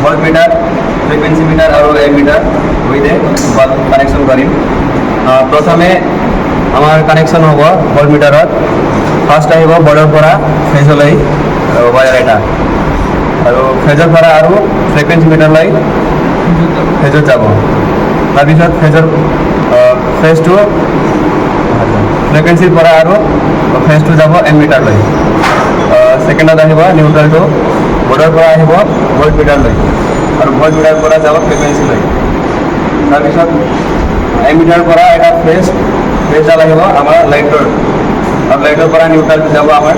volt metre frequency metre আৰু M metre উইথে bulb connection কৰিম প্ৰথমে আমাৰ কানেকশ্যন হ'ব ভল্ট মিটাৰত ফাৰ্ষ্ট আহিব বৰ্ডৰ পৰা ফেজলৈ ৱায়াৰ এটা আৰু ফেজৰ পৰা আৰু ফ্ৰিকুৱেঞ্চি মিটাৰলৈ ফেজত যাব তাৰপিছত ফেজৰ ফেজটো ফ্ৰিকুৱেঞ্চিৰ পৰা আৰু ফেজটো যাব এম মিটাৰলৈ ছেকেণ্ডত আহিব নিউট্ৰেলটো বৰ্ডৰ পৰা আহিব ভল্ট মিটাৰলৈ আৰু ভল্ট মিটাৰৰ পৰা যাব ফ্ৰিকুৱেঞ্চিলৈ তাৰপিছত এম মিটাৰৰ পৰা এটা ফেজডাল আহিব আমাৰ লাইটৰ আৰু লাইটৰ পৰা নিউট্ৰেলটো যাব আমাৰ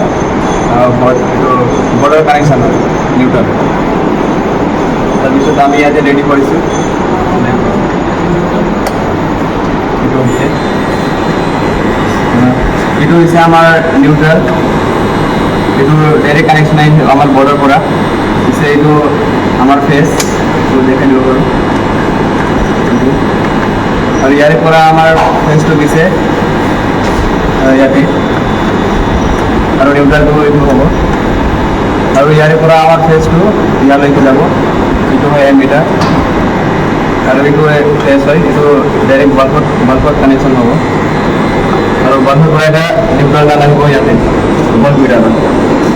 বৰ্ডৰ কানেকশ্যনত নিউট্ৰেল তাৰপিছত আমি ইয়াতে ৰেডি কৰিছোঁ এইটো হৈছে আমাৰ নিউট্ৰেল এইটো ডাইৰেক্ট কানেকশ্যন আহিছে আমাৰ বৰ্ডৰ পৰা পিছে এইটো আমাৰ ফেজ এইটো দেখাই দিব পাৰোঁ আৰু ইয়াৰে পৰা আমাৰ ফেজটো দিছে ইয়াতে আৰু নিউট্ৰেলটো এইটো হ'ব আৰু ইয়াৰে পৰা আমাৰ ফেজটো ইয়ালৈকে যাব এইটো হয় এম মিটাৰ আৰু এইটো ফেজ হয় এইটো ডাইৰেক্ট বাল্বত কানেকশ্যন হ'ব আৰু বাল্বৰ পৰা এটা নিউট্ৰেল ডাল আহিব ইয়াতে ভল্ট মিটাৰত